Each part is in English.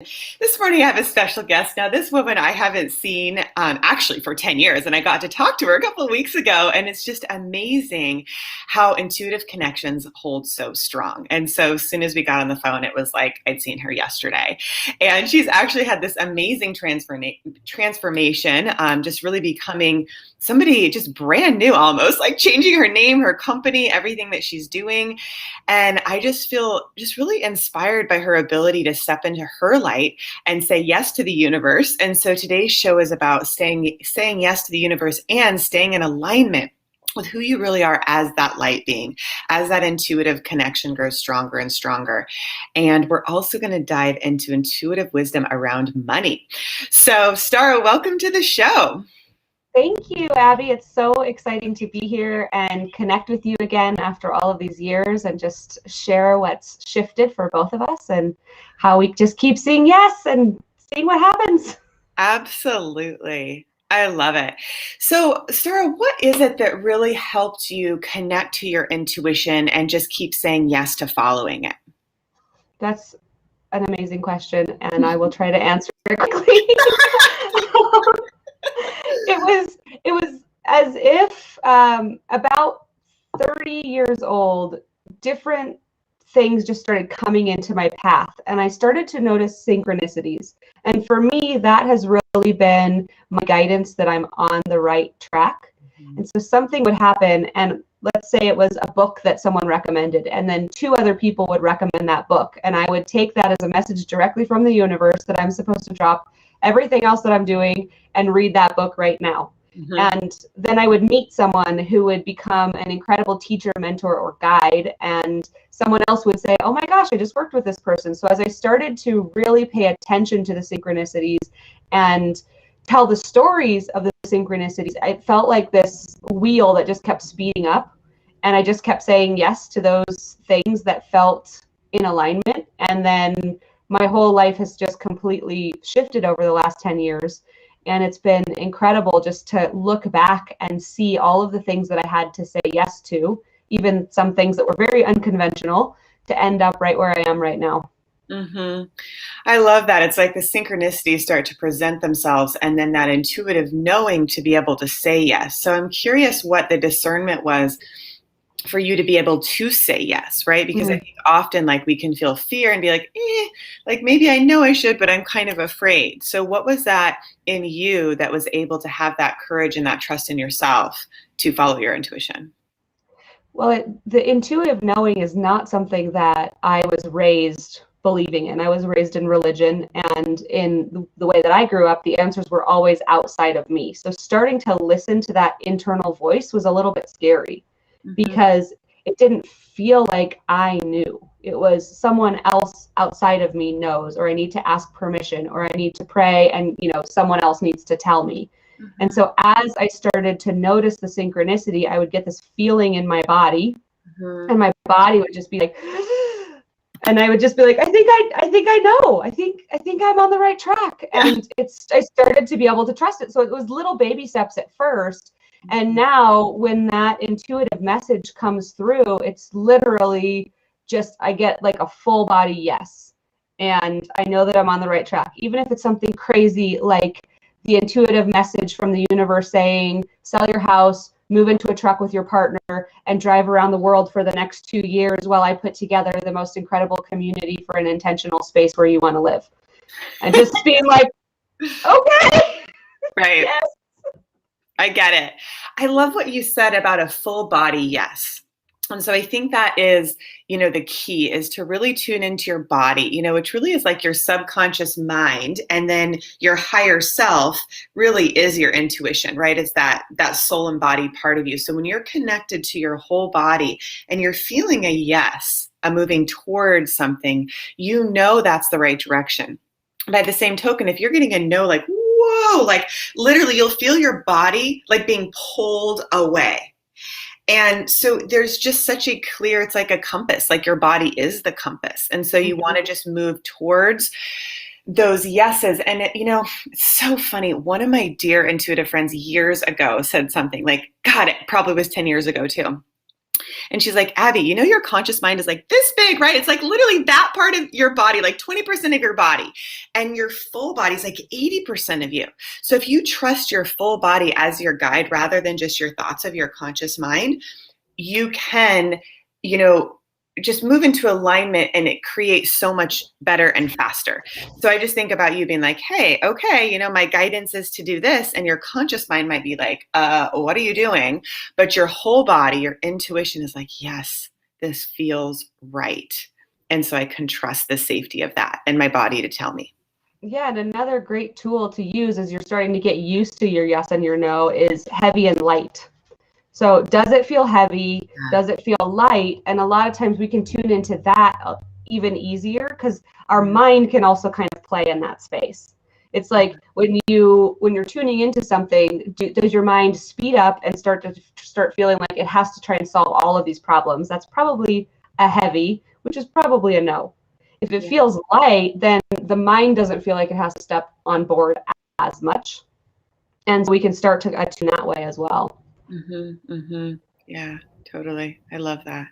This morning I have a special guest. Now, this woman I haven't seen actually for 10 years, and I got to talk to her a couple of weeks ago, and it's just amazing how intuitive connections hold so strong. And so as soon as we got on the phone, it was like I'd seen her yesterday. And she's actually had this amazing transformation, just really becoming somebody just brand new, almost like changing her name, her company, everything that she's doing. And I just feel just really inspired by her ability to step into her light and say yes to the universe. And so today's show is about saying yes to the universe and staying in alignment with who you really are as that light being, as that intuitive connection grows stronger and stronger. And we're also going to dive into intuitive wisdom around money. So, Stara, welcome to the show. Thank you, Abby. It's so exciting to be here and connect with you again after all of these years and just share what's shifted for both of us and how we just keep saying yes and seeing what happens. Absolutely. I love it. So, Stara, what is it that really helped you connect to your intuition and just keep saying yes to following it? That's an amazing question, and I will try to answer it quickly. It was as if about 30 years old, different things just started coming into my path, and I started to notice synchronicities. And for me, that has really been my guidance that I'm on the right track. And so something would happen, and let's say it was a book that someone recommended, and then two other people would recommend that book, and I would take that as a message directly from the universe that I'm supposed to drop everything else that I'm doing and read that book right now. And then I would meet someone who would become an incredible teacher, mentor, or guide, and someone else would say, oh my gosh, I just worked with this person. So as I started to really pay attention to the synchronicities and tell the stories of the synchronicities, it felt like this wheel that just kept speeding up, and I just kept saying yes to those things that felt in alignment. And then my whole life has just completely shifted over the last 10 years. And it's been incredible just to look back and see all of the things that I had to say yes to, even some things that were very unconventional, to end up right where I am right now. I love that. It's like the synchronicities start to present themselves and then that intuitive knowing to be able to say yes. So I'm curious what the discernment was for you to be able to say yes, right? Because I think often like we can feel fear and be like maybe I know I should, but I'm kind of afraid. So what was that in you that was able to have that courage and that trust in yourself to follow your intuition? Well, the intuitive knowing is not something that I was raised believing in. I was raised in religion, and in the way that I grew up, the answers were always outside of me. So starting to listen to that internal voice was a little bit scary. Because it didn't feel like I knew. It was someone else outside of me knows, or I need to ask permission, or I need to pray, and someone else needs to tell me. And so as I started to notice the synchronicity, I would get this feeling in my body, and my body would just be like, and I would just be like, I think I know. I think I'm on the right track. And I started to be able to trust it. So it was little baby steps at first. And now when that intuitive message comes through, it's literally just, I get like a full body yes. And I know that I'm on the right track. Even if it's something crazy like the intuitive message from the universe saying, sell your house, move into a truck with your partner, and drive around the world for the next 2 years while I put together the most incredible community for an intentional space where you want to live. And just being like, okay. Right. Yes. I get it. I love what you said about a full body yes. And so I think that is, the key is to really tune into your body, which really is like your subconscious mind. And then your higher self really is your intuition, right? It's that soul and body part of you. So when you're connected to your whole body and you're feeling a yes, a moving towards something, that's the right direction. By the same token, if you're getting a no, like, whoa, like literally you'll feel your body like being pulled away. And so there's just such a clear, it's like a compass, like your body is the compass. And so you want to just move towards those yeses. And it's so funny. One of my dear intuitive friends years ago said something like, God, it probably was 10 years ago too. And she's like, Abby, you know, your conscious mind is like this big, right? It's like literally that part of your body, like 20% of your body. And your full body is like 80% of you. So if you trust your full body as your guide rather than just your thoughts of your conscious mind, you can, you know, just move into alignment, and it creates so much better and faster. So I just think about you being like, hey, okay, you know, my guidance is to do this. And your conscious mind might be like, what are you doing? But your whole body, your intuition is like, yes, this feels right. And so I can trust the safety of that and my body to tell me. Yeah, and another great tool to use as you're starting to get used to your yes and your no is heavy and light. So does it feel heavy? Does it feel light? And a lot of times we can tune into that even easier because our mind can also kind of play in that space. It's like when you're tuning into something, does your mind speed up and start feeling like it has to try and solve all of these problems? That's probably a heavy, which is probably a no. If it feels light, then the mind doesn't feel like it has to step on board as much. And so we can start to attune that way as well. Mm-hmm, mm-hmm. Yeah, totally. I love that.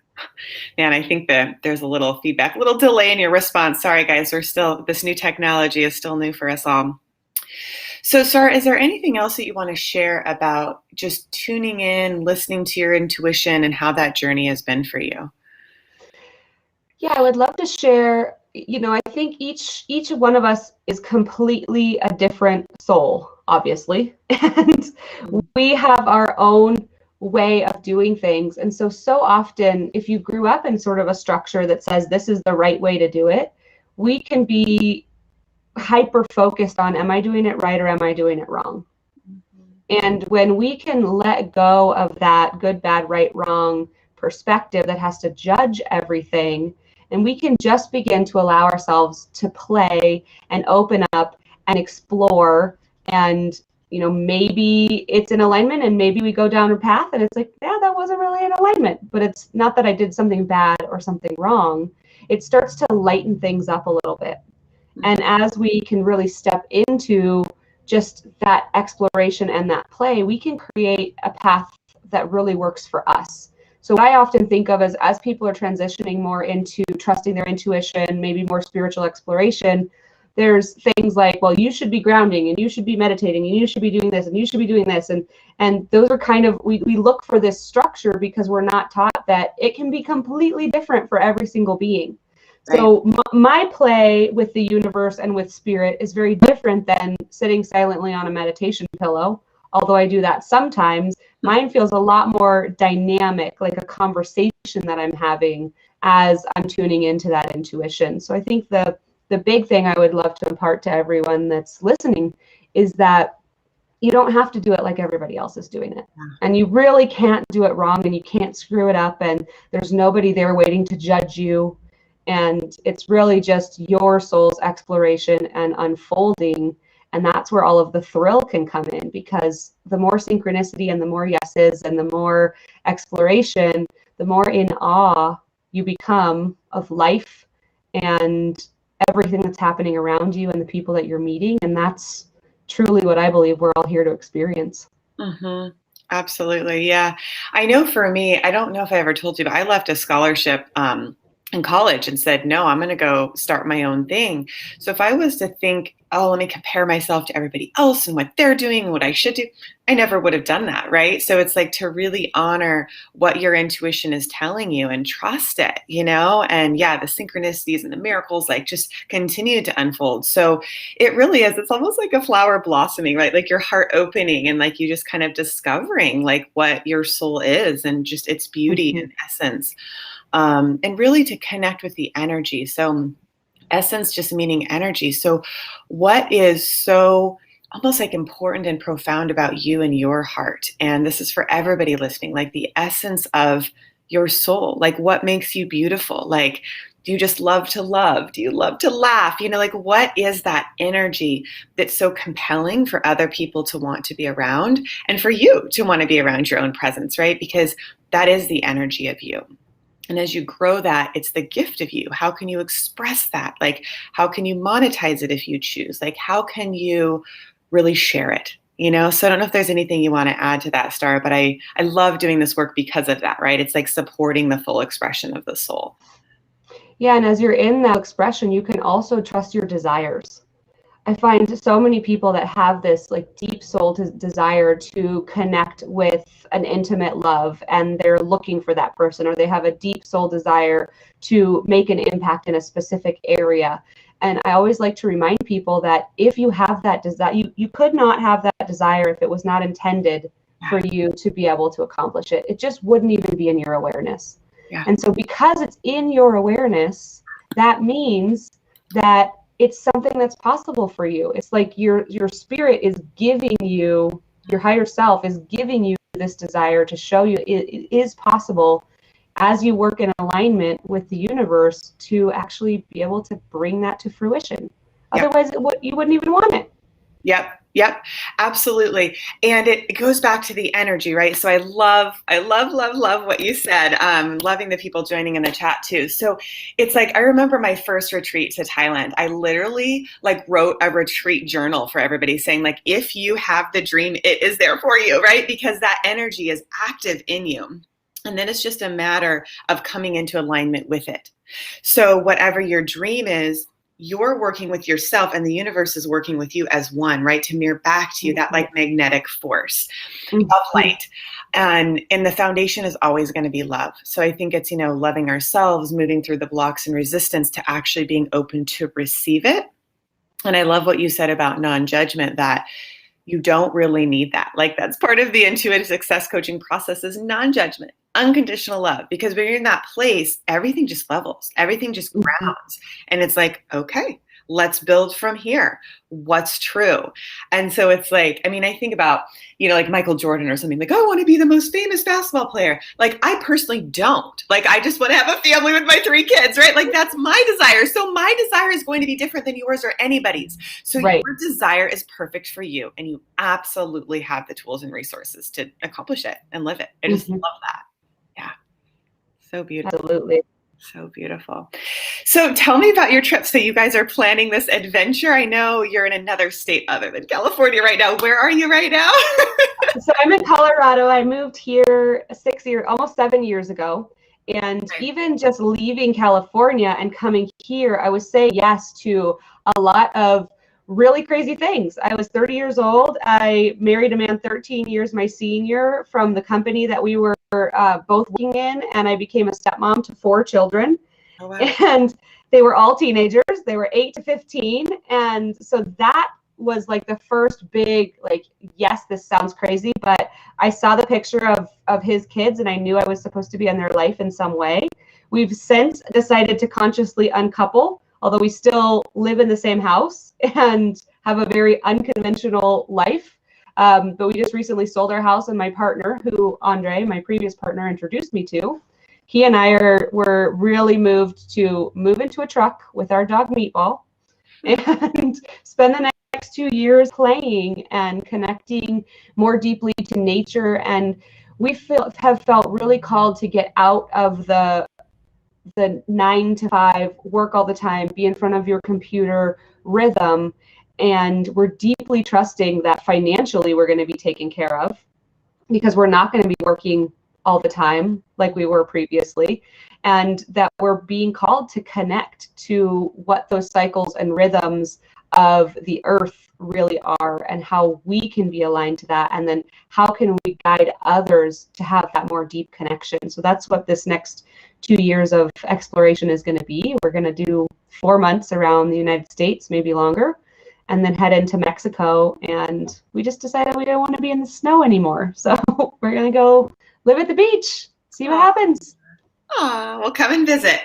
Man, I think that there's a little feedback, a little delay in your response. Sorry, guys. This new technology is still new for us all. So, Sarah, is there anything else that you want to share about just tuning in, listening to your intuition, and how that journey has been for you? Yeah, I would love to share. You know, I think each one of us is completely a different soul, obviously, and we have our own way of doing things. And so often, if you grew up in sort of a structure that says this is the right way to do it, we can be hyper focused on, am I doing it right or am I doing it wrong? And when we can let go of that good, bad, right, wrong perspective that has to judge everything, and we can just begin to allow ourselves to play and open up and explore, and you know, maybe it's in alignment and maybe we go down a path and it's like, yeah, that wasn't really in alignment, but it's not that I did something bad or something wrong. It starts to lighten things up a little bit. And as we can really step into just that exploration and that play, we can create a path that really works for us. So what I often think of as people are transitioning more into trusting their intuition, maybe more spiritual exploration, there's things like, well, you should be grounding and you should be meditating and you should be doing this and you should be doing this. And those are kind of, we look for this structure because we're not taught that it can be completely different for every single being. Right. So my play with the universe and with spirit is very different than sitting silently on a meditation pillow. Although I do that sometimes, mine feels a lot more dynamic, like a conversation that I'm having as I'm tuning into that intuition. So I think the big thing I would love to impart to everyone that's listening is that you don't have to do it like everybody else is doing it. And you really can't do it wrong, and you can't screw it up, and there's nobody there waiting to judge you. And it's really just your soul's exploration and unfolding. And that's where all of the thrill can come in, because the more synchronicity and the more yeses and the more exploration, the more in awe you become of life and everything that's happening around you and the people that you're meeting. And that's truly what I believe we're all here to experience. Mm-hmm. Absolutely. Yeah. I know for me, I don't know if I ever told you, but I left a scholarship in college and said, no, I'm going to go start my own thing. So if I was to think, oh, let me compare myself to everybody else and what they're doing and what I should do, I never would have done that, right? So it's like to really honor what your intuition is telling you and trust it, you know? And yeah, the synchronicities and the miracles like just continue to unfold. So it really is, it's almost like a flower blossoming, right? Like your heart opening and like you just kind of discovering like what your soul is and just its beauty and essence. And really to connect with the energy. So essence just meaning energy. So what is so almost like important and profound about you and your heart? And this is for everybody listening, like the essence of your soul, like what makes you beautiful? Like, do you just love to love? Do you love to laugh? You know, like what is that energy that's so compelling for other people to want to be around and for you to want to be around your own presence, right? Because that is the energy of you. And as you grow that, it's the gift of you. How can you express that? Like, how can you monetize it if you choose? Like, how can you really share it? So I don't know if there's anything you want to add to that, Star, but I love doing this work because of that, right? It's like supporting the full expression of the soul. Yeah, and as you're in that expression, you can also trust your desires. I find so many people that have this like deep soul desire to connect with an intimate love, and they're looking for that person, or they have a deep soul desire to make an impact in a specific area. And I always like to remind people that if you have that desire, you could not have that desire if it was not intended for you to be able to accomplish it. It just wouldn't even be in your awareness. Yeah. And so because it's in your awareness, that means that it's something that's possible for you. It's like your spirit is giving you, your higher self is giving you this desire to show you it is possible as you work in alignment with the universe to actually be able to bring that to fruition. Yep. Otherwise, you wouldn't even want it. Yep, absolutely. And it goes back to the energy, right? So I love what you said. Loving the people joining in the chat too. So it's like, I remember my first retreat to Thailand. I literally like wrote a retreat journal for everybody saying like, if you have the dream, it is there for you, right? Because that energy is active in you. And then it's just a matter of coming into alignment with it. So whatever your dream is, you're working with yourself and the universe is working with you as one, right? To mirror back to you that like magnetic force of light. And the foundation is always going to be love. So I think it's, loving ourselves, moving through the blocks and resistance to actually being open to receive it. And I love what you said about non-judgment, that you don't really need that. Like that's part of the intuitive success coaching process is non-judgment, unconditional love. Because when you're in that place, everything just levels, everything just grounds. And it's like, okay, let's build from here. What's true? And so it's like, I think about, like Michael Jordan or something like, I want to be the most famous basketball player. Like I personally don't. Like I just want to have a family with my 3 kids, right? Like that's my desire. So my desire is going to be different than yours or anybody's. So your desire is perfect for you. And you absolutely have the tools and resources to accomplish it and live it. I just love that. Yeah. So beautiful. Absolutely. So beautiful. So tell me about your trip. So you guys are planning this adventure. I know you're in another state other than California right now. Where are you right now? So I'm in Colorado. I moved here almost 7 years ago. And even just leaving California and coming here, I was saying yes to a lot of really crazy things. I was 30 years old. I married a man 13 years my senior from the company that we were both working in, and I became a stepmom to 4 children. Oh, wow. And they were all teenagers. They were 8 to 15. And so that was like the first big, like, yes, this sounds crazy, but I saw the picture of his kids and I knew I was supposed to be in their life in some way. We've since decided to consciously uncouple, although we still live in the same house and have a very unconventional life. But we just recently sold our house, and my partner, who Andre, my previous partner, introduced me to, he and I were really moved to move into a truck with our dog Meatball and spend the next 2 years playing and connecting more deeply to nature. And we have felt really called to get out of the 9 to 5, work all the time, be in front of your computer rhythm. And we're deeply trusting that financially we're going to be taken care of, because we're not going to be working all the time like we were previously, and that we're being called to connect to what those cycles and rhythms of the earth really are and how we can be aligned to that, and then how can we guide others to have that more deep connection. So that's what this next 2 years of exploration is going to be. We're going to do 4 months around the United States, maybe longer, and then head into Mexico. And we just decided we don't want to be in the snow anymore. So we're going to go live at the beach, see what happens. Oh, well, come and visit.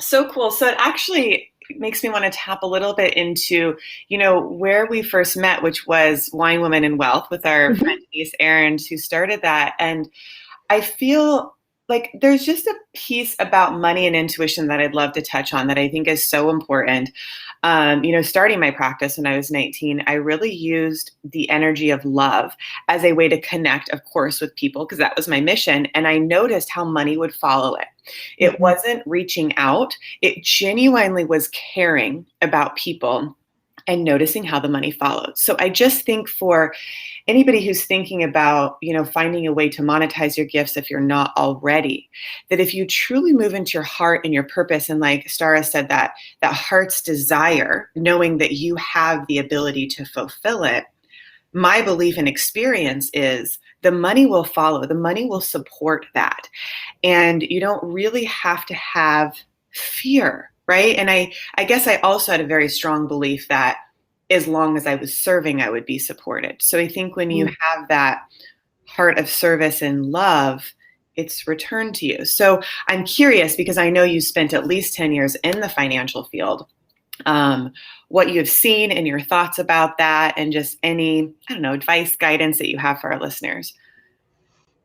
So cool. So it actually makes me want to tap a little bit into, where we first met, which was Wine, Woman, and Wealth with our friend Denise Ahrens, who started that. And I feel like there's just a piece about money and intuition that I'd love to touch on that I think is so important. Starting my practice when I was 19, I really used the energy of love as a way to connect, of course, with people, because that was my mission. And I noticed how money would follow it. It wasn't reaching out. It genuinely was caring about people and noticing how the money follows. So I just think for anybody who's thinking about, finding a way to monetize your gifts if you're not already, that if you truly move into your heart and your purpose, and like Stara said, that heart's desire, knowing that you have the ability to fulfill it, my belief and experience is the money will follow. The money will support that. And you don't really have to have fear, right? And I guess I also had a very strong belief that as long as I was serving, I would be supported. So I think when you have that heart of service and love, it's returned to you. So I'm curious, because I know you spent at least 10 years in the financial field, what you have seen and your thoughts about that, and just any, advice, guidance that you have for our listeners.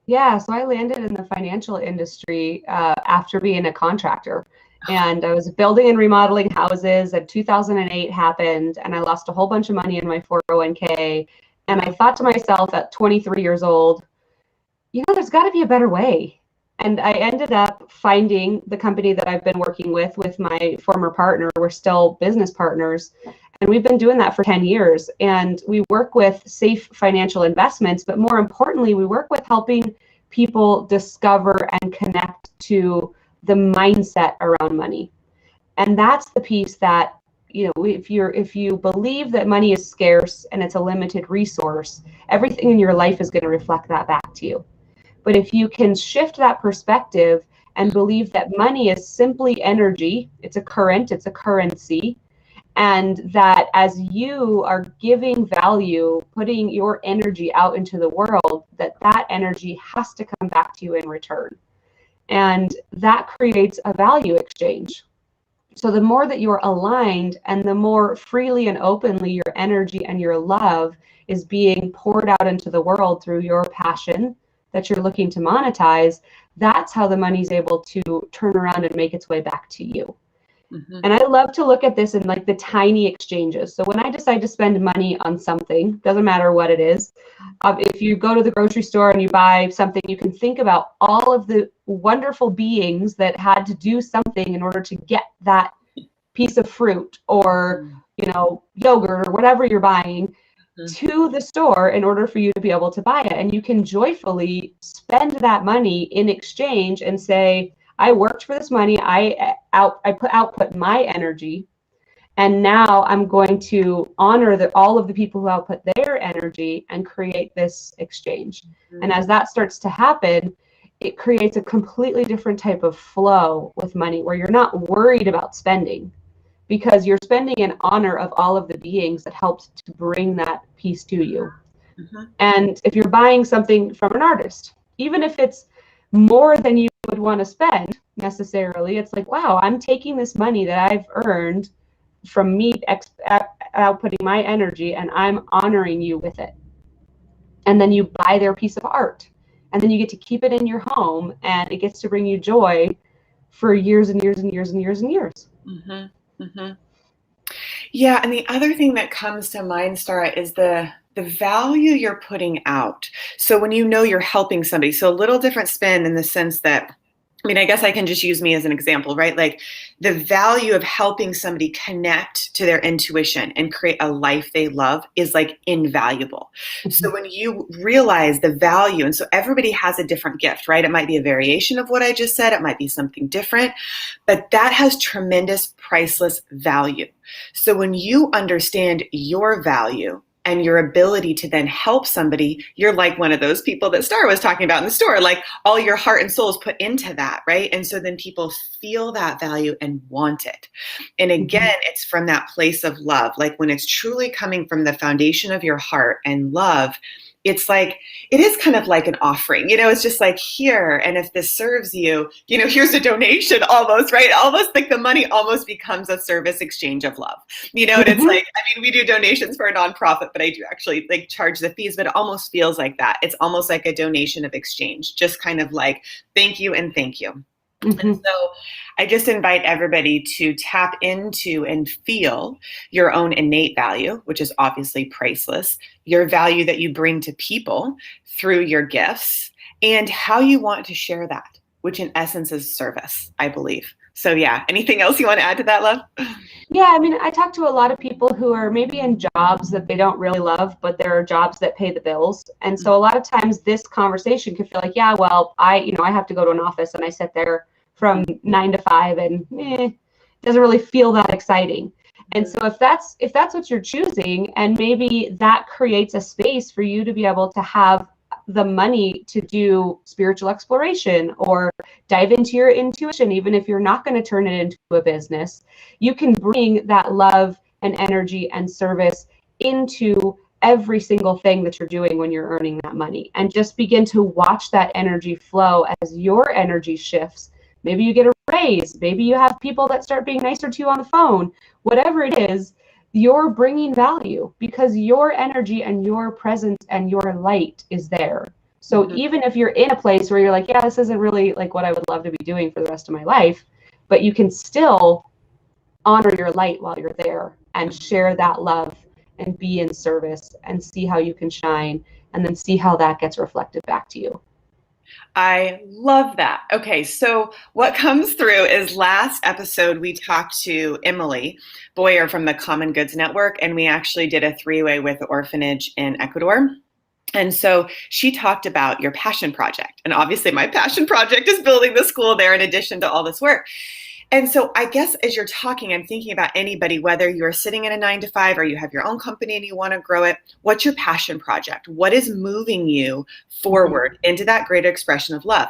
Yeah, so I landed in the financial industry after being a contractor. And I was building and remodeling houses, and 2008 happened, and I lost a whole bunch of money in my 401k. And I thought to myself at 23 years old, there's got to be a better way. And I ended up finding the company that I've been working with my former partner. We're still business partners, and we've been doing that for 10 years. And we work with safe financial investments, but more importantly, we work with helping people discover and connect to the mindset around money. And that's the piece that, if you believe that money is scarce and it's a limited resource, everything in your life is going to reflect that back to you. But if you can shift that perspective and believe that money is simply energy, it's a current, it's a currency, and that as you are giving value, putting your energy out into the world, that energy has to come back to you in return. And that creates a value exchange. So the more that you're aligned and the more freely and openly your energy and your love is being poured out into the world through your passion that you're looking to monetize, that's how the money's able to turn around and make its way back to you. Mm-hmm. And I love to look at this in like the tiny exchanges. So when I decide to spend money on something, doesn't matter what it is, if you go to the grocery store and you buy something, you can think about all of the wonderful beings that had to do something in order to get that piece of fruit or, yogurt or whatever you're buying to the store in order for you to be able to buy it. And you can joyfully spend that money in exchange and say, I worked for this money, I output my energy, and now I'm going to honor all of the people who output their energy and create this exchange. Mm-hmm. And as that starts to happen, it creates a completely different type of flow with money where you're not worried about spending, because you're spending in honor of all of the beings that helped to bring that piece to you. Mm-hmm. And if you're buying something from an artist, even if it's more than you would want to spend necessarily, it's like, wow, I'm taking this money that I've earned from me outputting my energy, and I'm honoring you with it. And then you buy their piece of art, and then you get to keep it in your home, and it gets to bring you joy for years and years and years and years and years. Mm-hmm. Mm-hmm. Yeah, and the other thing that comes to mind, Stara, is the value you're putting out. So when you're helping somebody, so a little different spin in the sense that, I guess I can just use me as an example, right? Like the value of helping somebody connect to their intuition and create a life they love is like invaluable. Mm-hmm. So when you realize the value, and so everybody has a different gift, right? It might be a variation of what I just said. It might be something different, but that has tremendous priceless value. So when you understand your value and your ability to then help somebody, you're like one of those people that Stara was talking about in the store, like all your heart and soul is put into that, right? And so then people feel that value and want it. And again, it's from that place of love. Like when it's truly coming from the foundation of your heart and love, it's like, it is kind of like an offering, it's just like, here, and if this serves you, here's a donation almost, right? Almost like the money almost becomes a service exchange of love, and it's like, we do donations for a nonprofit, but I do actually like charge the fees, but it almost feels like that. It's almost like a donation of exchange, just kind of like, thank you and thank you. Mm-hmm. And so I just invite everybody to tap into and feel your own innate value, which is obviously priceless, your value that you bring to people through your gifts, and how you want to share that, which in essence is service, I believe. So yeah, anything else you want to add to that, love? Yeah, I mean, I talk to a lot of people who are maybe in jobs that they don't really love, but there are jobs that pay the bills. And so a lot of times this conversation could feel like, yeah, well, I have to go to an office and I sit there from 9 to 5 and it doesn't really feel that exciting. And so if that's what you're choosing, and maybe that creates a space for you to be able to have the money to do spiritual exploration or dive into your intuition, even if you're not going to turn it into a business, you can bring that love and energy and service into every single thing that you're doing when you're earning that money, and just begin to watch that energy flow as your energy shifts. Maybe you get a raise, maybe you have people that start being nicer to you on the phone, whatever it is, you're bringing value because your energy and your presence and your light is there. So even if you're in a place where you're like, yeah, this isn't really like what I would love to be doing for the rest of my life, but you can still honor your light while you're there and share that love and be in service and see how you can shine, and then see how that gets reflected back to you. I love that. Okay, so what comes through is last episode we talked to Emily Boyer from the Common Goods Network, and we actually did a three-way with the orphanage in Ecuador. And so she talked about your passion project. And obviously my passion project is building the school there in addition to all this work. And so I guess as you're talking, I'm thinking about anybody, whether you're sitting in a 9 to 5 or you have your own company and you want to grow it. What's your passion project? What is moving you forward into that greater expression of love?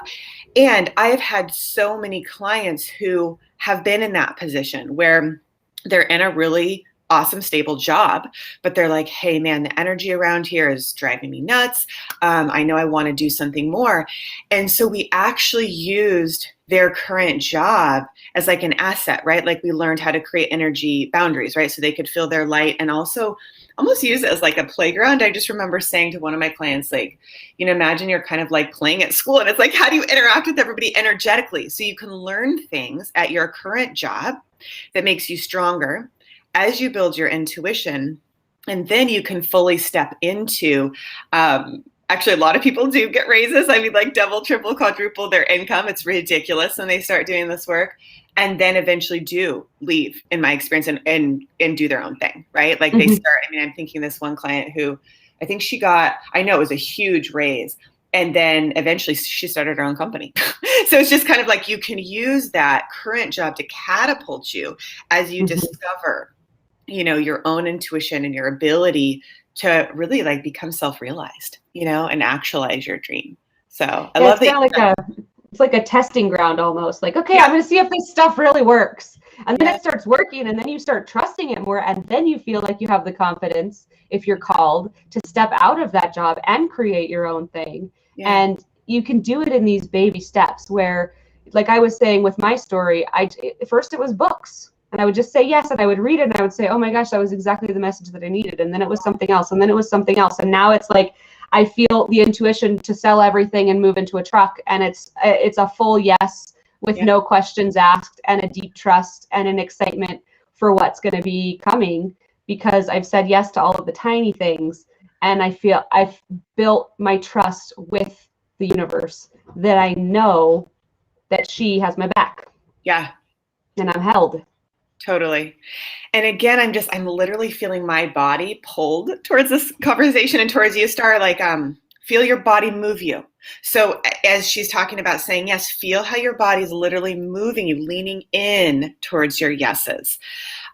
And I have had so many clients who have been in that position where they're in a really awesome, stable job, but they're like, hey, man, the energy around here is driving me nuts. I know I want to do something more. And so we actually used their current job as like an asset, right? Like we learned how to create energy boundaries, right? So they could feel their light and also almost use it as like a playground. I just remember saying to one of my clients, like, imagine you're kind of like playing at school and it's like, how do you interact with everybody energetically? So you can learn things at your current job that makes you stronger as you build your intuition, and then you can fully step into, actually, a lot of people do get raises. I mean, like double, triple, quadruple their income. It's ridiculous when they start doing this work, and then eventually do leave, in my experience, and do their own thing, right? Like they start, I mean, I'm thinking this one client who I think she got, I know it was a huge raise, and then eventually she started her own company. So it's just kind of like you can use that current job to catapult you as you discover your own intuition and your ability to really like become self-realized, and actualize your dream. So I love that. It's like a testing ground almost. Like, okay, I'm going to see if this stuff really works. And then it starts working, and then you start trusting it more, and then you feel like you have the confidence, if you're called, to step out of that job and create your own thing. Yeah. And you can do it in these baby steps where, like I was saying with my story, first it was books. And I would just say yes, and I would read it, and I would say, oh my gosh, that was exactly the message that I needed. And then it was something else, and then it was something else. And now it's like I feel the intuition to sell everything and move into a truck, and it's a full yes with no questions asked, and a deep trust and an excitement for what's going to be coming, because I've said yes to all of the tiny things, and I feel I've built my trust with the universe that I know that she has my back. Yeah. And I'm held. Totally. And again, I'm literally feeling my body pulled towards this conversation and towards you, Star, like, feel your body move you. So as she's talking about saying yes, feel how your body's literally moving you, leaning in towards your yeses.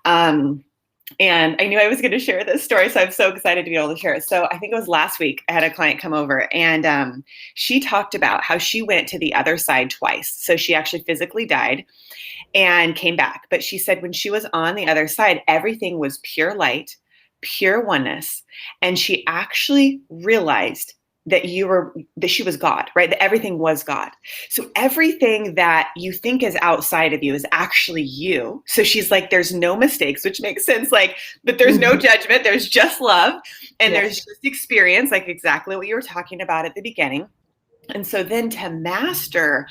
And I knew I was going to share this story, so I'm so excited to be able to share it. So I think it was last week, I had a client come over, and she talked about how she went to the other side twice. So she actually physically died and came back. But she said when she was on the other side, everything was pure light, pure oneness. And she actually realized that she was God, right? That everything was God. So everything that you think is outside of you is actually you. So she's like, there's no mistakes, which makes sense. Like, but there's no judgment. There's just love. And there's just experience, like exactly what you were talking about at the beginning. And so then to master,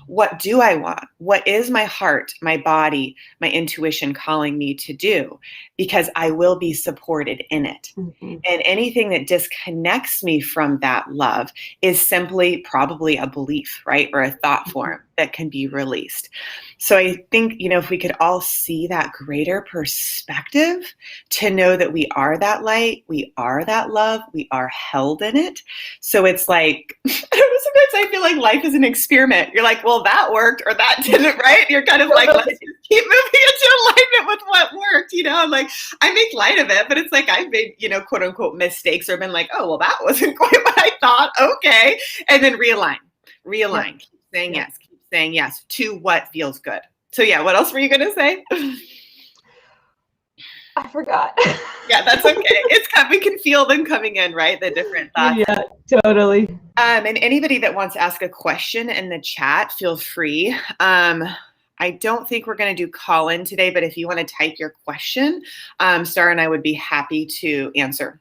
what do I want? What is my heart, my body, my intuition calling me to do? Because I will be supported in it. And anything that disconnects me from that love is simply probably a belief, right? Or a thought form that can be released. So I think, if we could all see that greater perspective to know that we are that light, we are that love, we are held in it. So it's like, I don't know, sometimes I feel like life is an experiment. You're like, well, that worked or that didn't, right? You're kind of like, let's just keep moving into alignment with what worked, Like, I make light of it, but it's like I've made, quote unquote mistakes or been like, oh, well, that wasn't quite what I thought. Okay. And then realign, Yeah. keep saying yes, keep saying yes to what feels good. So yeah, what else were you going to say? I forgot. Yeah, that's okay. We can feel them coming in, right? The different thoughts. Yeah, totally. And anybody that wants to ask a question in the chat, feel free. I don't think we're going to do call in today, but if you want to type your question, Stara and I would be happy to answer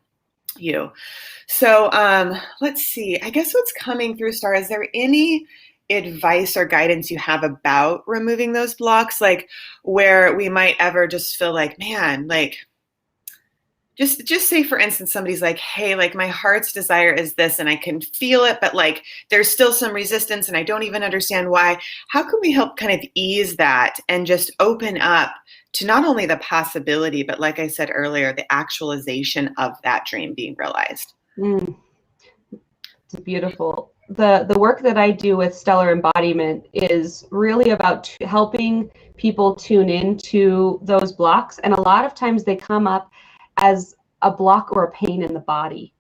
you. So let's see. I guess what's coming through, Stara, is there any advice or guidance you have about removing those blocks, like where we might ever just feel like, man, like just say, for instance, somebody's like, hey, like my heart's desire is this and I can feel it, but like there's still some resistance and I don't even understand why. How can we help kind of ease that and just open up to not only the possibility, but like I said earlier, the actualization of that dream being realized? It's beautiful. The work that I do with stellar embodiment is really about helping people tune into those blocks. And a lot of times they come up as a block or a pain in the body.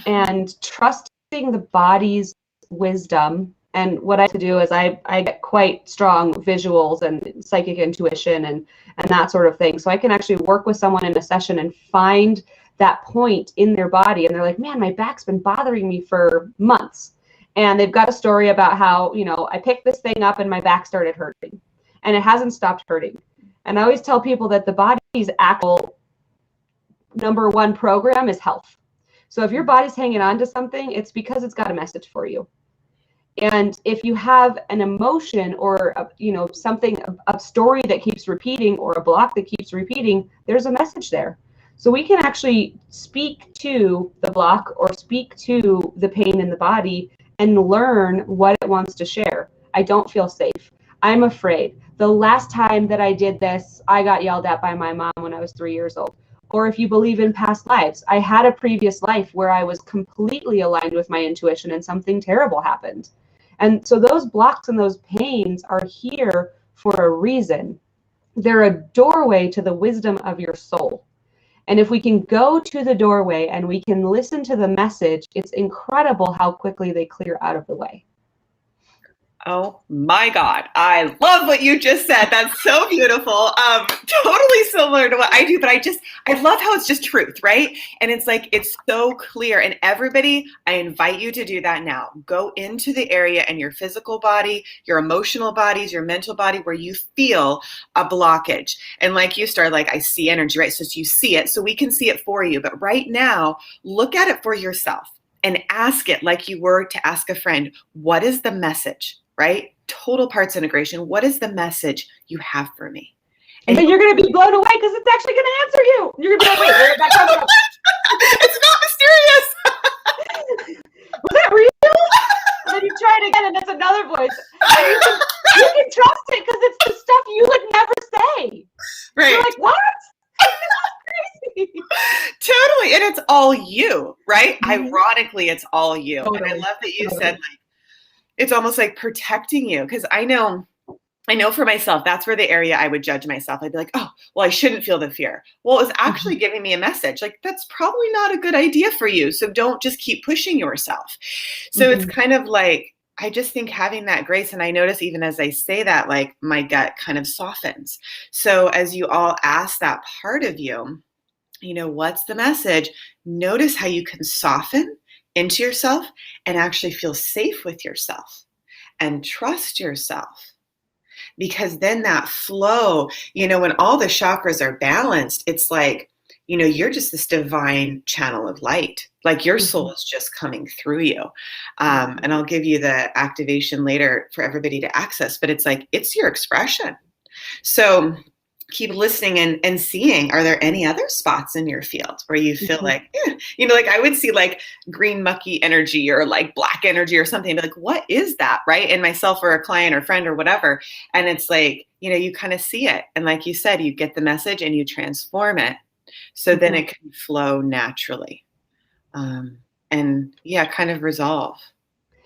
And trusting the body's wisdom. And what I have to do is I get quite strong visuals and psychic intuition and that sort of thing. So I can actually work with someone in a session and find that point in their body. And they're like, man, my back's been bothering me for months. And they've got a story about how, I picked this thing up and my back started hurting and it hasn't stopped hurting. And I always tell people that the body's actual number one program is health. So if your body's hanging on to something, it's because it's got a message for you. And if you have an emotion or something, a story that keeps repeating or a block that keeps repeating, there's a message there. So we can actually speak to the block or speak to the pain in the body and learn what it wants to share. I don't feel safe. I'm afraid. The last time that I did this, I got yelled at by my mom when I was 3 years old. Or if you believe in past lives, I had a previous life where I was completely aligned with my intuition and something terrible happened. And so those blocks and those pains are here for a reason. They're a doorway to the wisdom of your soul. And if we can go to the doorway and we can listen to the message, it's incredible how quickly they clear out of the way. Oh my God. I love what you just said. That's so beautiful. Totally similar to what I do, but I love how it's just truth, right? And it's like, it's so clear. And everybody, I invite you to do that now. Go into the area in your physical body, your emotional bodies, your mental body, where you feel a blockage. And like you start, like I see energy, right? So you see it, so we can see it for you. But right now, look at it for yourself and ask it like you were to ask a friend, what is the message? Right? Total parts integration. What is the message you have for me? And then you're going to be blown away because it's actually going to answer you. You're going to be like, wait, where did that come from? It's not mysterious. Was that real? And then you try it again and it's another voice. And you can trust it because it's the stuff you would never say. Right. You're like, what? Crazy. Totally. And it's all you, right? Mm-hmm. Ironically, it's all you. Totally. And I love that you said, like, it's almost like protecting you, because I know for myself, that's where the area I would judge myself. I'd be like, oh, well, I shouldn't feel the fear. Well, it's actually giving me a message. Like, that's probably not a good idea for you. So don't just keep pushing yourself. So it's kind of like, I just think having that grace, and I notice even as I say that, like my gut kind of softens. So as you all ask that part of you, what's the message? Notice how you can soften into yourself and actually feel safe with yourself and trust yourself. Because then that flow, when all the chakras are balanced, it's like, you're just this divine channel of light. Like your soul is just coming through you. And I'll give you the activation later for everybody to access, but it's like, it's your expression. So keep listening and seeing, are there any other spots in your field where you feel Mhm. like, like I would see like green mucky energy or like black energy or something, like, what is that? Right. In myself or a client or friend or whatever. And it's like, you kind of see it. And like you said, you get the message and you transform it. So then Mhm. it can flow naturally. And yeah, kind of resolve.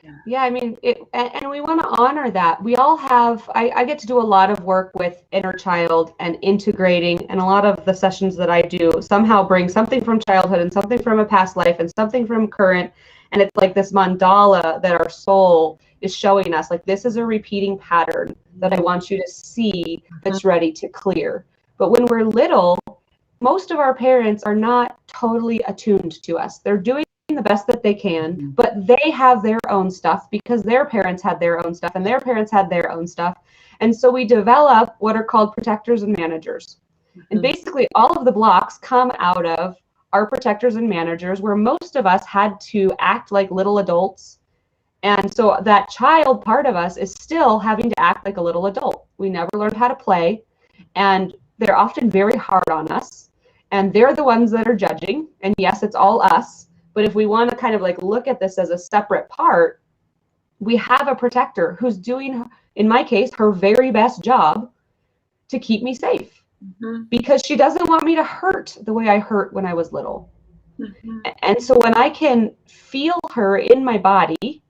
Yeah. Yeah, I mean, and we want to honor that. We all have, I get to do a lot of work with inner child and integrating, and a lot of the sessions that I do somehow bring something from childhood and something from a past life and something from current. And it's like this mandala that our soul is showing us, like, this is a repeating pattern that I want you to see that's ready to clear. But when we're little, most of our parents are not totally attuned to us. They're doing the best that they can, but they have their own stuff because their parents had their own stuff and their parents had their own stuff. And so we develop what are called protectors and managers. And basically all of the blocks come out of our protectors and managers, where most of us had to act like little adults. And so that child part of us is still having to act like a little adult. We never learned how to play, and they're often very hard on us, and they're the ones that are judging. And yes, it's all us, but if we want to kind of like look at this as a separate part, we have a protector who's doing, in my case, her very best job to keep me safe, because she doesn't want me to hurt the way I hurt when I was little. And so when I can feel her in my body,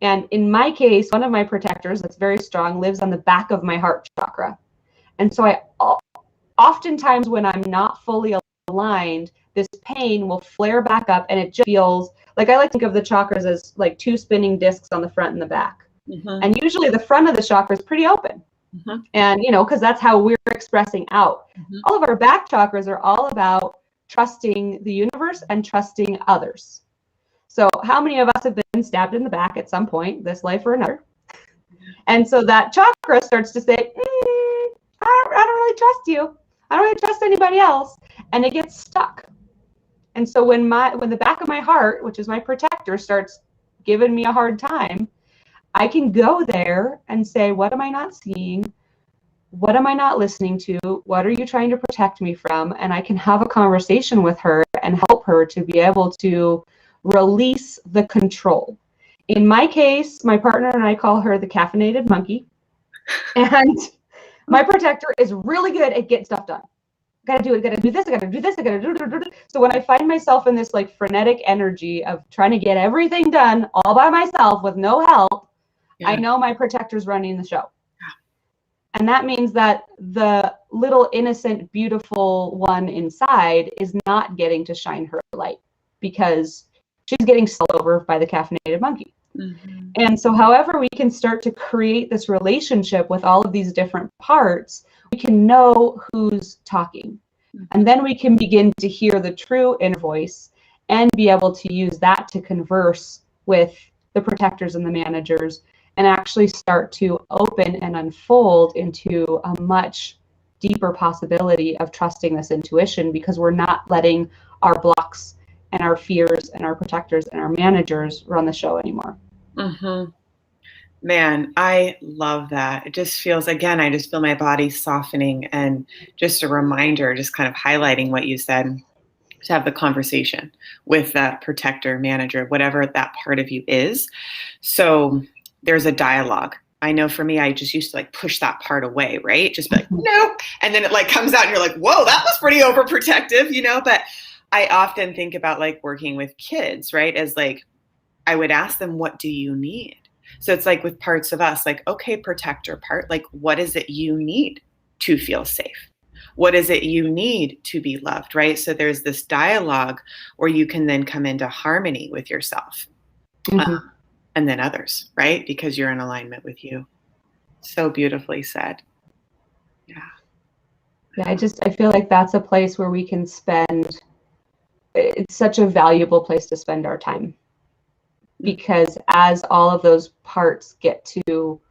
and in my case, one of my protectors that's very strong lives on the back of my heart chakra. And so oftentimes when I'm not fully aligned, this pain will flare back up, and it just feels like, I like to think of the chakras as like two spinning discs on the front and the back. And usually the front of the chakra is pretty open. And, because that's how we're expressing out. All of our back chakras are all about trusting the universe and trusting others. So how many of us have been stabbed in the back at some point, this life or another? And so that chakra starts to say, I don't really trust you. I don't really trust anybody else. And it gets stuck. And so when the back of my heart, which is my protector, starts giving me a hard time, I can go there and say, what am I not seeing? What am I not listening to? What are you trying to protect me from? And I can have a conversation with her and help her to be able to release the control. In my case, my partner and I call her the caffeinated monkey. And my protector is really good at getting stuff done. Gotta do it, gotta do this, I gotta do this, I gotta do. So when I find myself in this like frenetic energy of trying to get everything done all by myself with no help, I know my protector's running the show. And that means that the little innocent, beautiful one inside is not getting to shine her light, because she's getting sold over by the caffeinated monkey. And so however we can start to create this relationship with all of these different parts, we can know who's talking. And then we can begin to hear the true inner voice and be able to use that to converse with the protectors and the managers, and actually start to open and unfold into a much deeper possibility of trusting this intuition, because we're not letting our blocks and our fears and our protectors and our managers run the show anymore. Man, I love that. It just feels, again, I just feel my body softening, and just a reminder, just kind of highlighting what you said, to have the conversation with that protector, manager, whatever that part of you is. So there's a dialogue. I know for me, I just used to like push that part away, right? Just be like, nope. And then it like comes out and you're like, whoa, that was pretty overprotective, But I often think about like working with kids, right? As like, I would ask them, what do you need? So it's like with parts of us, like, okay, protector part, like, what is it you need to feel safe? What is it you need to be loved, right? So there's this dialogue where you can then come into harmony with yourself and then others, right? Because you're in alignment with you. So beautifully said. Yeah. Yeah, I feel like that's a place where we can spend, it's such a valuable place to spend our time. Because as all of those parts get to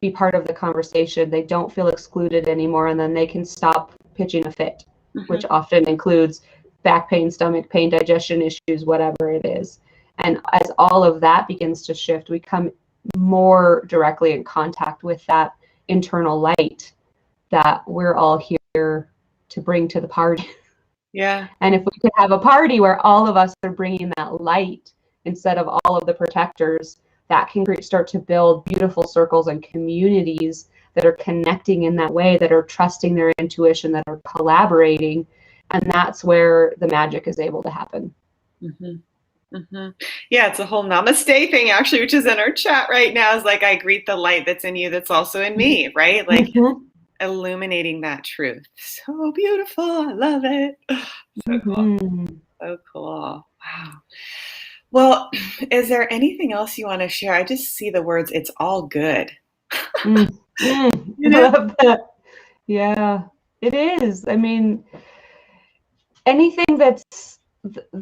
be part of the conversation, they don't feel excluded anymore, and then they can stop pitching a fit, which often includes back pain, stomach pain, digestion issues, whatever it is. And as all of that begins to shift, we come more directly in contact with that internal light that we're all here here to bring to the party. Yeah. And if we could have a party where all of us are bringing that light instead of all of the protectors, that can start to build beautiful circles and communities that are connecting in that way, that are trusting their intuition, that are collaborating. And that's where the magic is able to happen. Mm-hmm. Mm-hmm. Yeah, it's a whole namaste thing, actually, which is in our chat right now. Is like, I greet the light that's in you that's also in me, right? Like, illuminating that truth. So beautiful. I love it. So cool. So cool. Wow. Well, is there anything else you want to share? I just see the words, it's all good. You know? Yeah, it is. I mean, anything that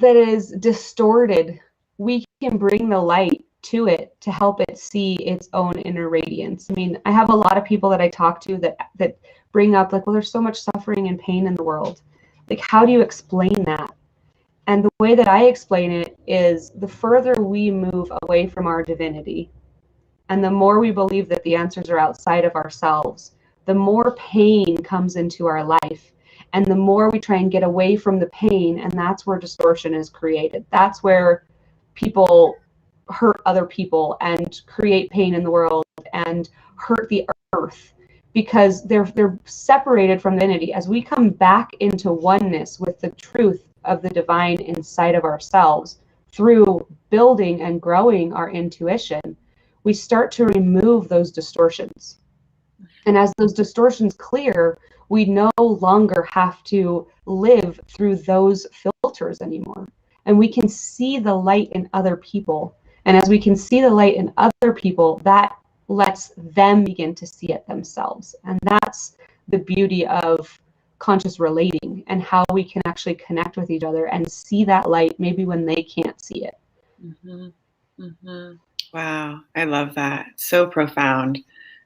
is distorted, we can bring the light to it to help it see its own inner radiance. I mean, I have a lot of people that I talk to that bring up like, well, there's so much suffering and pain in the world. Like, how do you explain that? And the way that I explain it is, the further we move away from our divinity, and the more we believe that the answers are outside of ourselves, the more pain comes into our life. And the more we try and get away from the pain, and that's where distortion is created. That's where people hurt other people and create pain in the world and hurt the earth, because they're separated from divinity. As we come back into oneness with the truth of the divine inside of ourselves through building and growing our intuition, we start to remove those distortions. And as those distortions clear, we no longer have to live through those filters anymore. And we can see the light in other people. And as we can see the light in other people, that lets them begin to see it themselves. And that's the beauty of conscious relating, and how we can actually connect with each other and see that light maybe when they can't see it. Mm-hmm. Mm-hmm. Wow, I love that. So profound.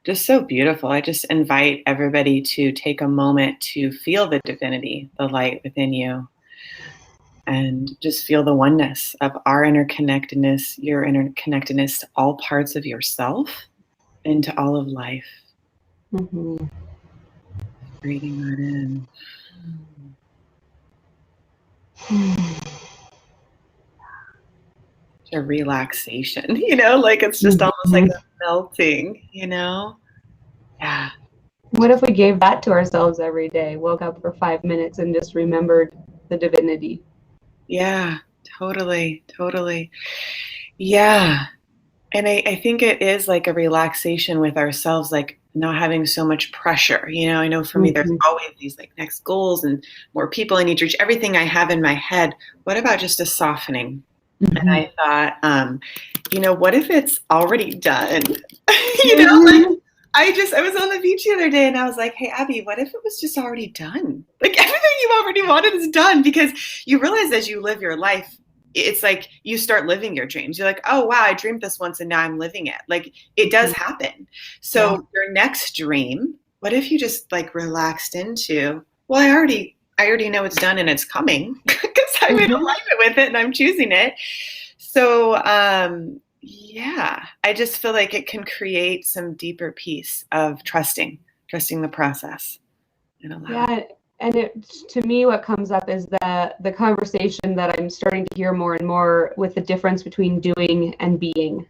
Just so beautiful. I just invite everybody to take a moment to feel the divinity, the light within you, and just feel the oneness of our interconnectedness, your interconnectedness to all parts of yourself and to all of life. Mm-hmm. Breathing that in. A relaxation, like it's just almost like a melting, Yeah. What if we gave that to ourselves every day? Woke up for 5 minutes and just remembered the divinity. Yeah, totally. Yeah. And I think it is like a relaxation with ourselves, like not having so much pressure. I know for me, there's always these like next goals and more people I need to reach, everything I have in my head. What about just a softening? And I thought, what if it's already done? I was on the beach the other day and I was like, hey, Abby, what if it was just already done? Like everything you already wanted is done, because you realize as you live your life, it's like you start living your dreams. You're like, oh, wow, I dreamed this once and now I'm living it. Like it does happen. So your next dream, what if you just like relaxed into, well, I already know it's done and it's coming because I'm in alignment with it and I'm choosing it. So, yeah, I just feel like it can create some deeper peace of trusting the process. And to me, what comes up is the conversation that I'm starting to hear more and more with the difference between doing and being.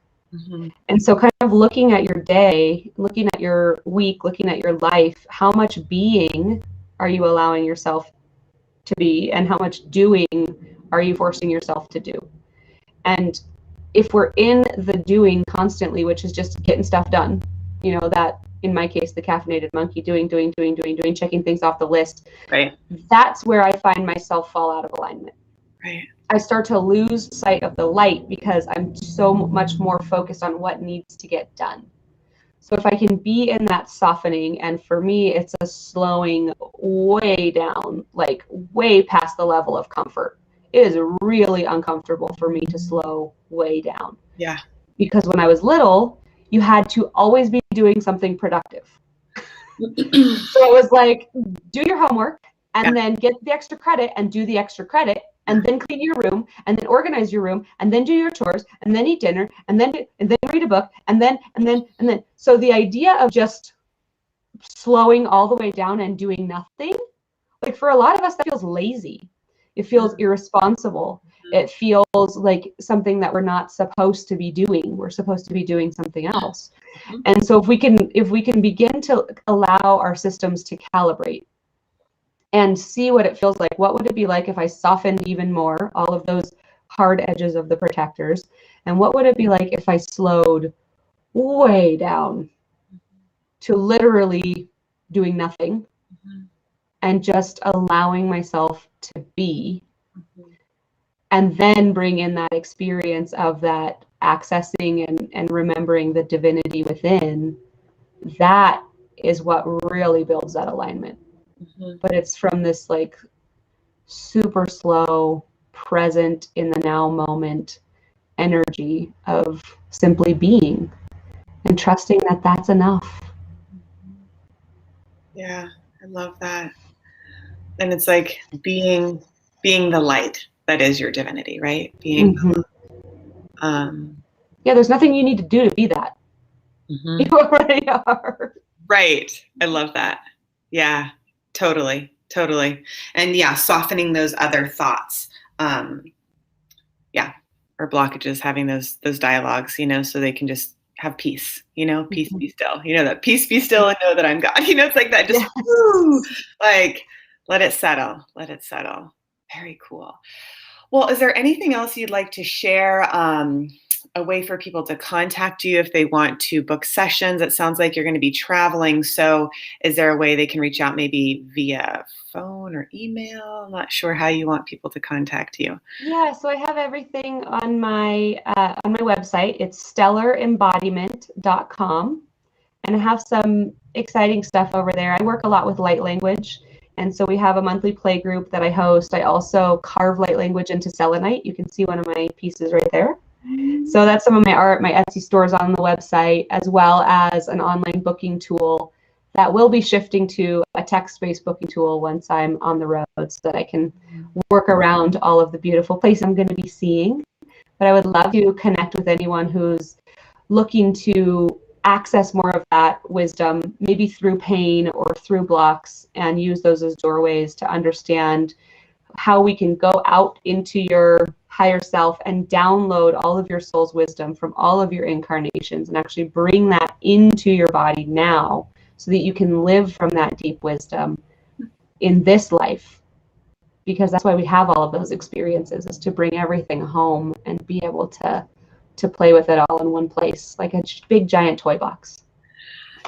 And so kind of looking at your day, looking at your week, looking at your life, how much being are you allowing yourself to be, and how much doing are you forcing yourself to do? And if we're in the doing constantly, which is just getting stuff done, that in my case, the caffeinated monkey, doing, checking things off the list. Right. That's where I find myself fall out of alignment. Right. I start to lose sight of the light because I'm so much more focused on what needs to get done. So if I can be in that softening, and for me, it's a slowing way down, like way past the level of comfort. It is really uncomfortable for me to slow way down. Yeah. Because when I was little, you had to always be doing something productive. So it was like, do your homework and then get the extra credit and do the extra credit, and then clean your room, and then organize your room, and then do your chores, and then eat dinner, and then read a book, and then. So the idea of just slowing all the way down and doing nothing, like for a lot of us, that feels lazy. It feels irresponsible. It feels like something that we're not supposed to be doing. We're supposed to be doing something else. And so if we can begin to allow our systems to calibrate and see what it feels like, what would it be like if I softened even more all of those hard edges of the protectors? And what would it be like if I slowed way down to literally doing nothing and just allowing myself to be, and then bring in that experience of that accessing and remembering the divinity within? That is what really builds that alignment. But it's from this like super slow, present in the now moment energy of simply being and trusting that that's enough. Yeah, I love that. And it's like being the light that is your divinity, right? Being yeah, there's nothing you need to do to be that. You already are. Right. I love that. Yeah, totally. And yeah, softening those other thoughts. Or blockages, having those dialogues, so they can just have peace, peace, be still, that peace, be still and know that I'm God. It's like that, just like, let it settle. Very cool. Well, is there anything else you'd like to share? A way for people to contact you if they want to book sessions? It sounds like you're going to be traveling. So is there a way they can reach out maybe via phone or email? I'm not sure how you want people to contact you. Yeah, so I have everything on my website. It's stellarembodiment.com. And I have some exciting stuff over there. I work a lot with light language. And so we have a monthly play group that I host. I also carve light language into selenite. You can see one of my pieces right there. So that's some of my art. My Etsy store is on the website, as well as an online booking tool that will be shifting to a text-based booking tool once I'm on the road, so that I can work around all of the beautiful places I'm going to be seeing. But I would love to connect with anyone who's looking to access more of that wisdom, maybe through pain or through blocks, and use those as doorways to understand how we can go out into your higher self and download all of your soul's wisdom from all of your incarnations and actually bring that into your body now, so that you can live from that deep wisdom in this life. Because that's why we have all of those experiences, is to bring everything home and be able to play with it all in one place, like a big giant toy box.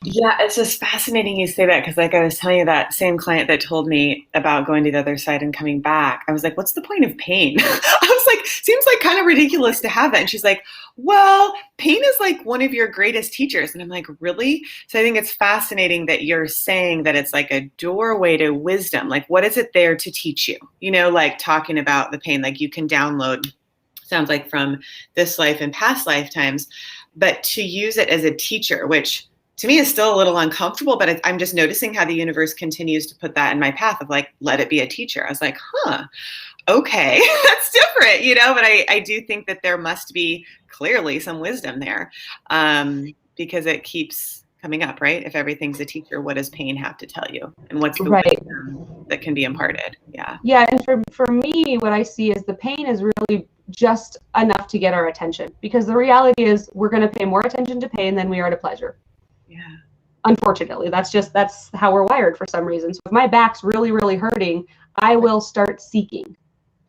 Yeah, it's just fascinating you say that, because like I was telling you, that same client that told me about going to the other side and coming back, I was like, what's the point of pain? I was like, seems like kind of ridiculous to have that. And she's like, well, pain is like one of your greatest teachers. And I'm like, really? So I think it's fascinating that you're saying that it's like a doorway to wisdom. Like, what is it there to teach you? Like talking about the pain, like you can download, sounds like, from this life and past lifetimes, but to use it as a teacher, which to me is still a little uncomfortable, but I'm just noticing how the universe continues to put that in my path of like, let it be a teacher. I was like, okay, that's different, but I do think that there must be clearly some wisdom there, because it keeps coming up, right? If everything's a teacher, what does pain have to tell you? And what's the wisdom that can be imparted? Yeah. Yeah, and for me, what I see is the pain is really just enough to get our attention, because the reality is we're going to pay more attention to pain than we are to pleasure. Yeah. Unfortunately, that's how we're wired for some reason. So if my back's really, really hurting, I will start seeking.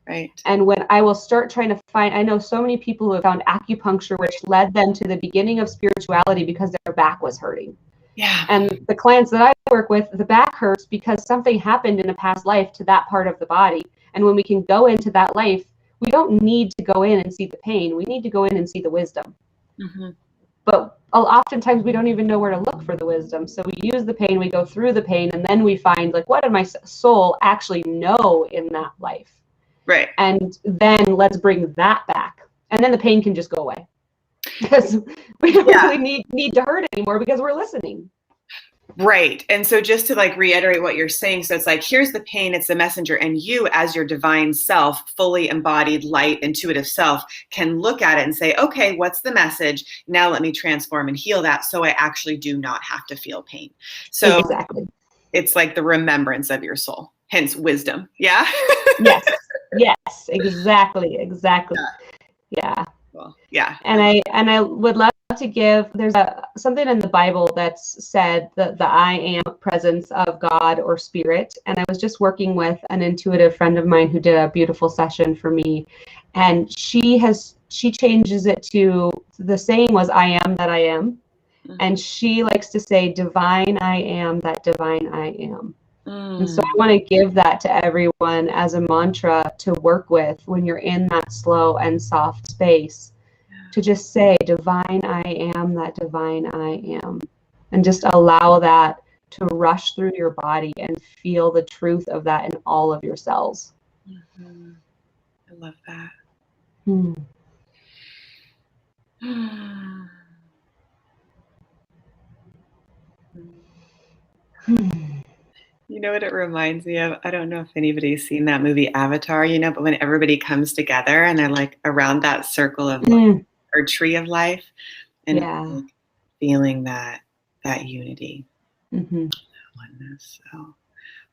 Right. And when I will start trying to find, I know so many people who have found acupuncture, which led them to the beginning of spirituality because their back was hurting. Yeah. And the clients that I work with, the back hurts because something happened in a past life to that part of the body. And when we can go into that life, we don't need to go in and see the pain. We need to go in and see the wisdom. Mm-hmm. But oftentimes we don't even know where to look for the wisdom. So we use the pain, we go through the pain, and then we find, like, what did my soul actually know in that life? Right. And then let's bring that back. And then the pain can just go away. Because we don't really need to hurt anymore, because we're listening. Right. And so just to like reiterate what you're saying, so it's like, here's the pain, it's the messenger, and you as your divine self, fully embodied light, intuitive self, can look at it and say, okay, what's the message? Now let me transform and heal that so I actually do not have to feel pain. So Exactly. it's like the remembrance of your soul, hence wisdom. Yeah. Yes. Yes. Exactly. Exactly. Yeah. Well, yeah. And I would love to give, there's something in the Bible that's said that the I am presence of God or spirit. And I was just working with an intuitive friend of mine who did a beautiful session for me. And she changes it to, the saying was, I am that I am. And she likes to say, divine I am that divine I am. And so I want to give that to everyone as a mantra to work with when you're in that slow and soft space, to just say, divine I am that divine I am. And just allow that to rush through your body and feel the truth of that in all of your cells. Mm-hmm. I love that. You know what it reminds me of? I don't know if anybody's seen that movie Avatar, but when everybody comes together and they're like around that circle of life or tree of life, and like feeling that unity, oneness. So,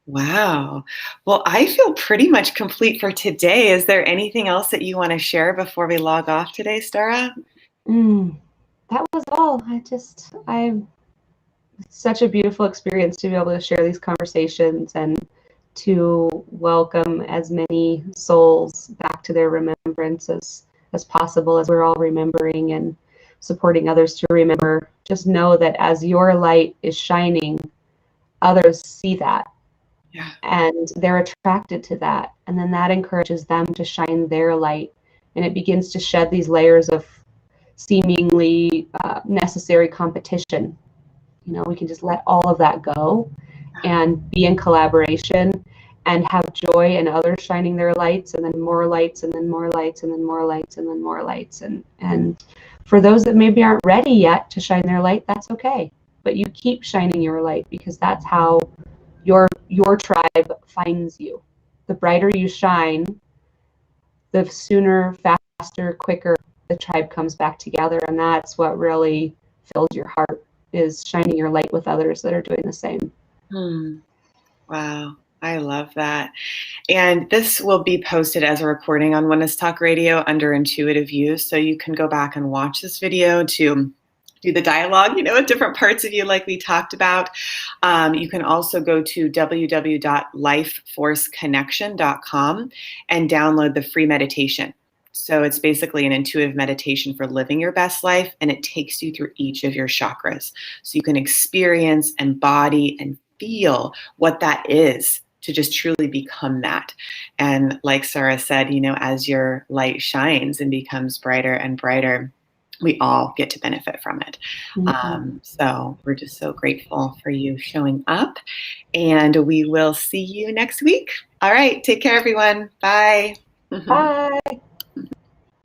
wow. Well, I feel pretty much complete for today. Is there anything else that you want to share before we log off today, Stara? That was all. It's such a beautiful experience to be able to share these conversations and to welcome as many souls back to their remembrance as possible, as we're all remembering and supporting others to remember. Just know that as your light is shining, others see that. Yeah. And they're attracted to that. And then that encourages them to shine their light. And it begins to shed these layers of seemingly necessary competition. We can just let all of that go and be in collaboration and have joy in others shining their lights, and then more lights, and then more lights, and then more lights, and then more lights. And for those that maybe aren't ready yet to shine their light, that's okay. But you keep shining your light, because that's how your tribe finds you. The brighter you shine, the sooner, faster, quicker the tribe comes back together. And that's what really fills your heart, is shining your light with others that are doing the same. Wow. I love that. And this will be posted as a recording on Oneness Talk Radio under intuitive use. So you can go back and watch this video to do the dialogue, with different parts of you like we talked about. You can also go to www.lifeforceconnection.com and download the free meditation. So it's basically an intuitive meditation for living your best life, and it takes you through each of your chakras. So you can experience, embody, and feel what that is to just truly become that. And like Sarah said, as your light shines and becomes brighter and brighter, we all get to benefit from it. So we're just so grateful for you showing up, and we will see you next week. All right. Take care, everyone. Bye. Bye.